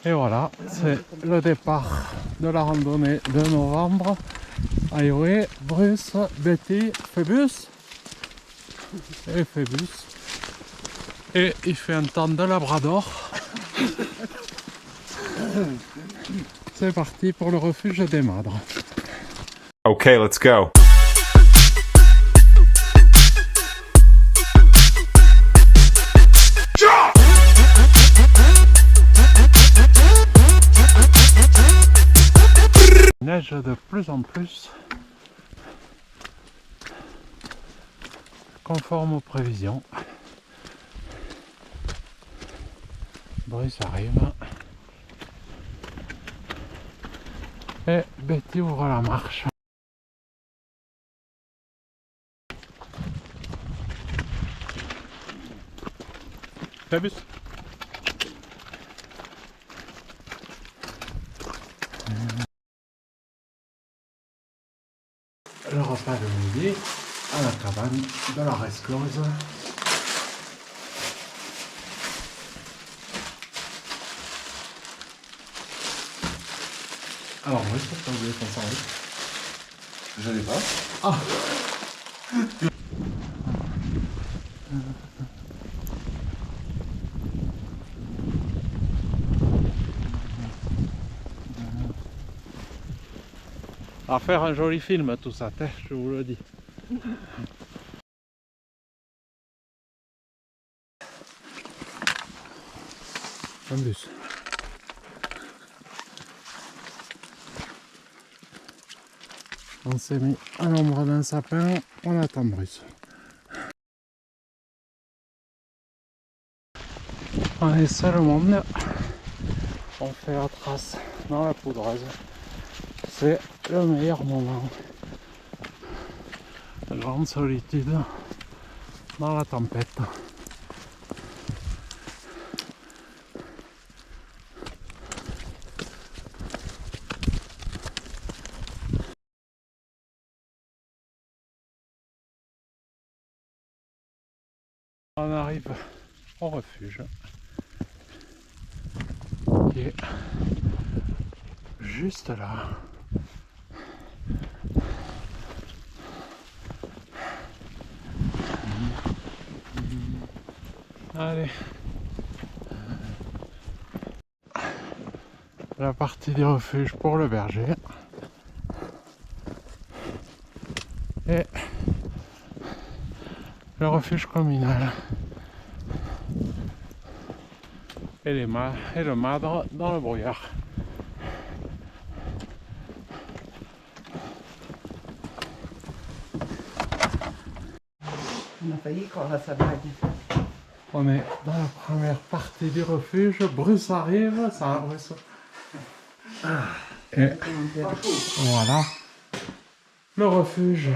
Et voilà, c'est le départ de la randonnée de novembre. Highway, Bruce, Betty, Phébus et Phébus. Et il fait un temps de labrador. C'est parti pour le refuge des madres. Okay, let's go. Il neige de plus en plus, conforme aux prévisions. Bruce arrive. Et Betty ouvre la marche. Phébus. Le repas de midi à la cabane de la Resclose. Alors oui, c'est pas oublié ton sandwich. Je l'ai pas. Ah. À faire un joli film tout ça, je vous le dis. Un bus. On s'est mis à l'ombre d'un sapin, on attend Bruce. On est seul au monde, on fait la trace dans la poudreuse. C'est le meilleur moment. La grande solitude dans la tempête. On arrive au refuge qui est juste là. Allez, la partie du refuge pour le berger et le refuge communal et le madre dans le brouillard. On a failli croire à sa blague. On est dans la première partie du refuge. Bruce arrive, ça Bruce. Et voilà le refuge.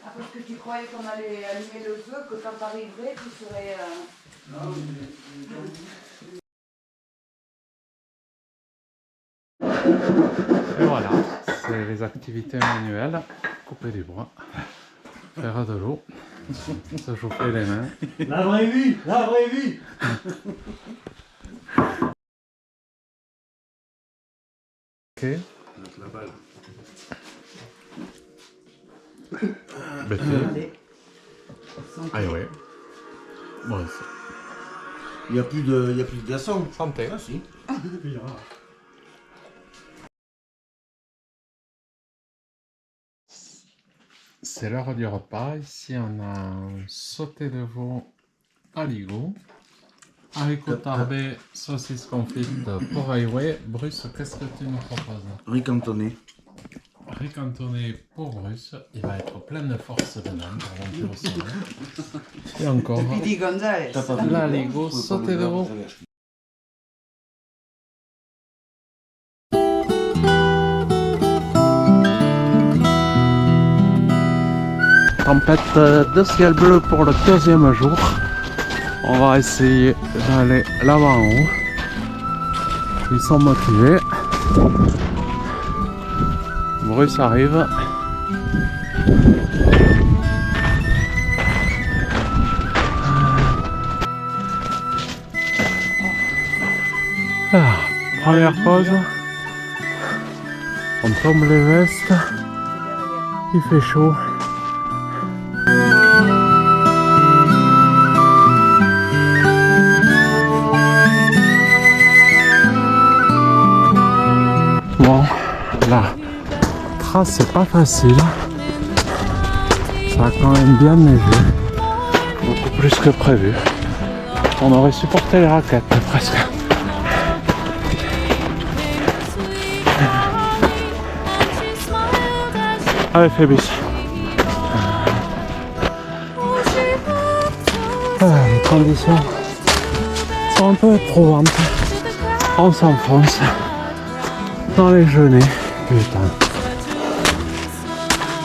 Ah, parce que tu croyais qu'on allait allumer le feu, que quand t'arriverais, tu serais... Et voilà, c'est les activités manuelles. Couper du bois, faire de l'eau, se chauffer les mains. La vraie vie, la vraie vie. Ok. Betty. Ah ouais. Bon, Il n'y a plus de glaçons. santé. Ah si. C'est l'heure du repas. Ici, on a un sauté de veau aligot, haricots tarbés, saucisses confites pour Highway. Bruce, qu'est-ce que tu nous proposes? Riz cantonné. Riz cantonné pour Bruce. Il va être plein de force demain pour monter au sommet. Et encore Speedy Gonzalez. l'aligot sauté de veau. Tempête de ciel bleu pour le 2e jour. On va essayer d'aller là-bas en haut. Ils sont motivés. Bruce arrive. Ah, Première pause. On tombe les vestes. Il fait chaud. Bon, la trace c'est pas facile. Ça a quand même bien neigé. Beaucoup plus que prévu. On aurait supporté les raquettes presque. Allez Phébus. Les conditions sont un peu éprouvantes. On s'enfonce dans les genêts. Putain.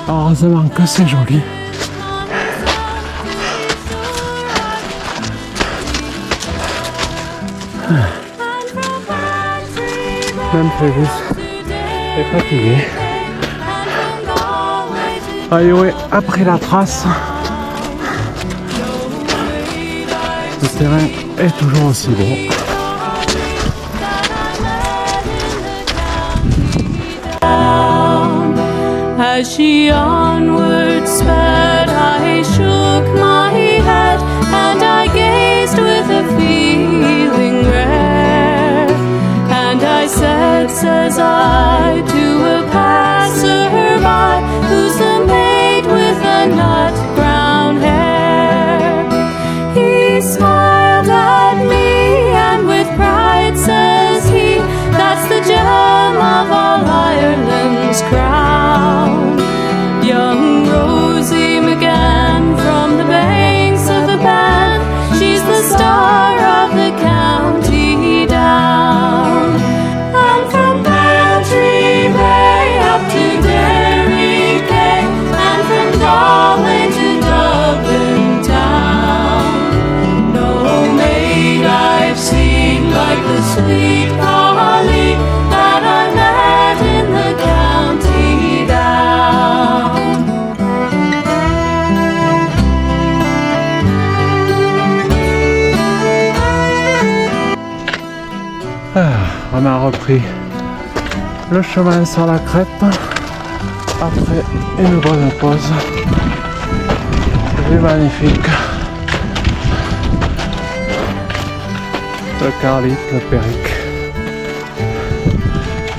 Heureusement que c'est joli. Même Phébus est fatigué. Ayoé a pris la trace. Le terrain est toujours aussi beau. As she onward sped, I shook my head and I gazed with a feeling rare. And I said, says I, to a passer-by, who's the maid with the nut brown hair? He smiled at me and with pride says he, that's the gem of all Ireland's crown. Young Rosie McGann from the banks of the Bann, she's the star of the county down. And from Bantry Bay up to Derry Quay, and from Galway to Dublin town, no maid I've seen like the sweet Colleen that I met in the county down. On a repris le chemin sur la crête après une bonne pause. C'est magnifique. Le Carlite, le Péric,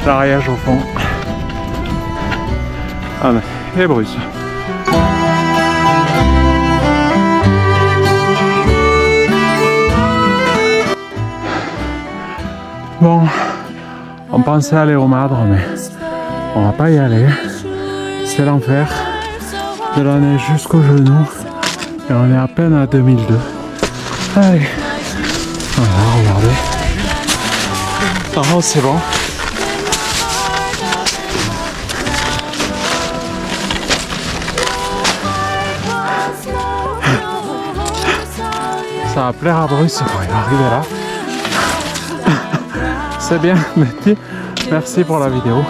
l'Ariège au fond. Allez, et Bruce. Bon, on pensait aller au Madre, mais on va pas y aller. C'est l'enfer. De la neige jusqu'aux genoux. Et on est à peine à 2002. Allez. Voilà, regardez. Oh, c'est bon. Ça va plaire à Bruce quand il va arriver là. C'est bien, Betty. Merci pour la vidéo.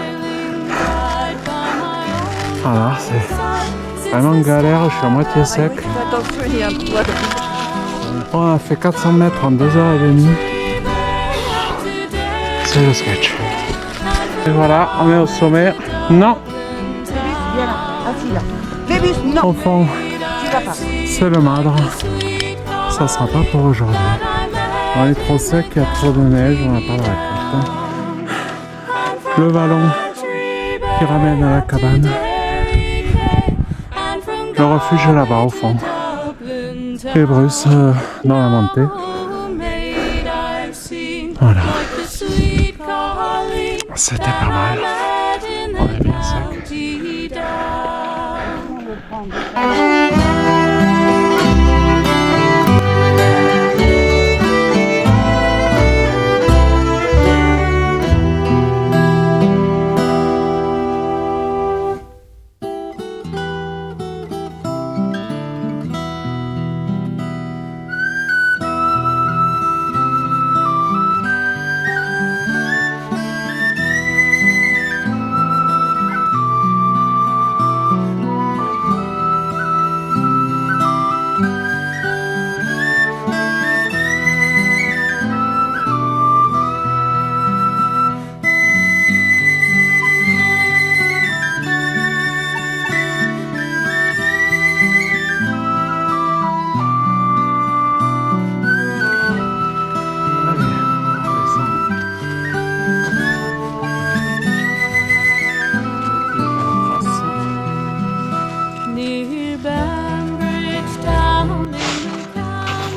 Voilà, c'est vraiment galère. Je suis à moitié sec. On a fait 400 mètres en 2h30. C'est le sketch. Et voilà, on est au sommet. Non, Viens là, assis là. Phébus, non, au fond, tu vas pas. c'est le Madre. Ça sera pas pour aujourd'hui. On est trop sec, il y a trop de neige, on n'a pas de raquette. Le vallon qui ramène à la cabane. Le refuge est là-bas au fond. Et Bruce dans la montée. Voilà. C'était pas mal. On est bien sec.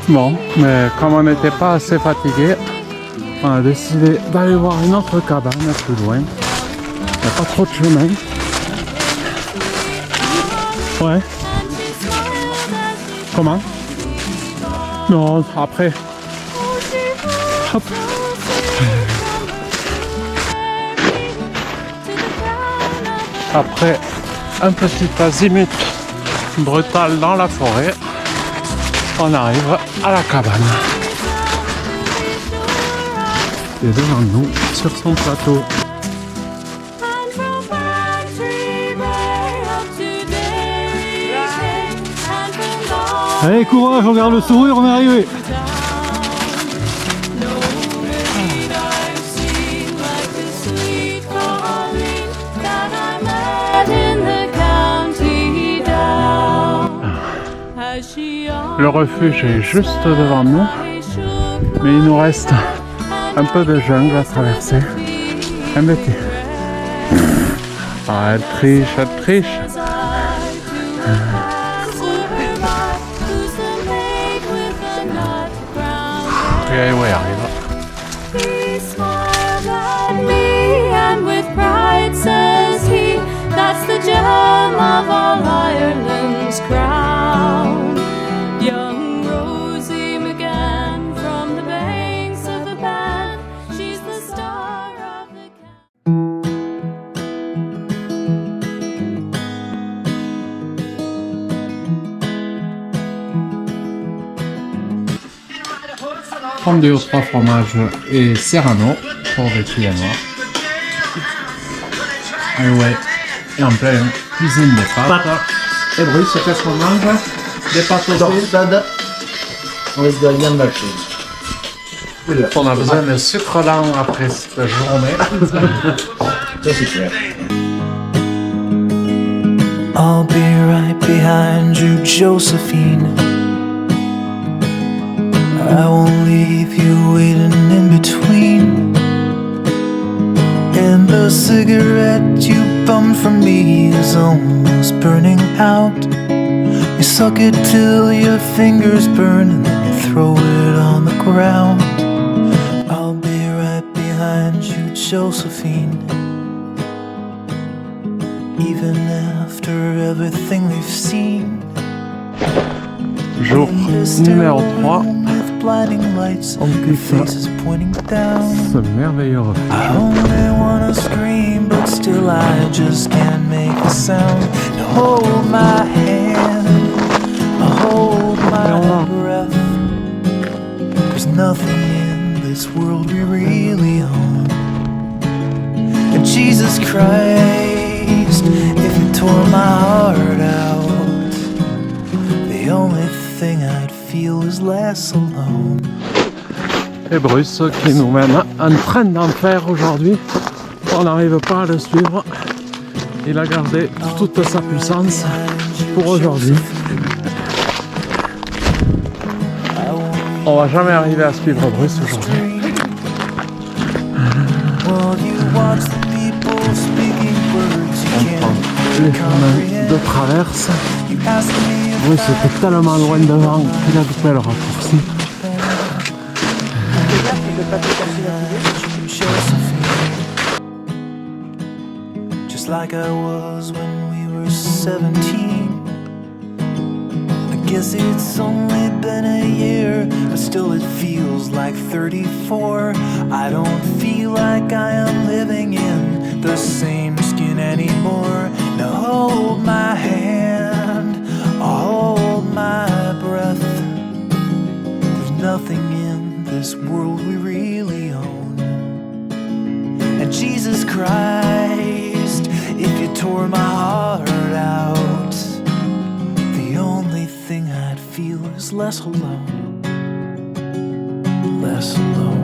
Bon, mais comme on n'était pas assez fatigué, on a décidé d'aller voir une autre cabane plus loin. Il n'y a pas trop de chemin. Ouais. Comment? Non, après. Hop. Après un petit azimut brutal dans la forêt, on arrive à la cabane. Et devant nous, sur son plateau. Allez, courage, on garde le sourire, on est arrivé. Le refuge est juste devant nous, mais il nous reste un peu de jungle à traverser. Embêté. Ah, elle triche, elle triche. Et ouais, arrive. He smiled at me and with pride says he, that's the gem of all Ireland's crown. Young Rosie McGann from the banks of the Bann, she's the star of the Fondue aux 3 fromages et serrano pour des clients noirs. Et ouais, et en plein cuisine des pâtes. Et Bruce, qu'est-ce qu'on mange? Des pâtes aussi. Torsade avec de la viande hachée. On a besoin de sucre lent après cette journée. Ça c'est clair. I'll be right behind you, Josephine. I won't leave you waiting in between. And the cigarette you bummed from me is almost burning out. You suck it till your fingers burn and then you throw it on the ground. I'll be right behind you, Josephine. Even after everything we've seen. Jour numéro 3. Blinding lights, On your kiffe face is pointing down. ce merveilleux refuge. I only wanna scream, but still I just can't make a sound. Now hold my hand, hold my breath. There's nothing in this world we really own. And Jesus Christ, if you tore my heart out, the only thing I'd feel is less alone. Et Bruce qui nous mène un train d'enfer aujourd'hui. On n'arrive pas à le suivre. Il a gardé toute sa puissance pour aujourd'hui. On va jamais arriver à suivre Bruce aujourd'hui. On prend les chemins de traverse. Bruce était tellement loin devant qu'il a coupé le raccourci. Just like I was when we were 17. I guess it's only been a year, but still it feels like 34. I don't feel like I am living in the same skin anymore. Now hold my hand, hold my breath. There's nothing in this world we really own. And Jesus Christ, if you tore my heart out, the only thing I'd feel is less alone, less alone.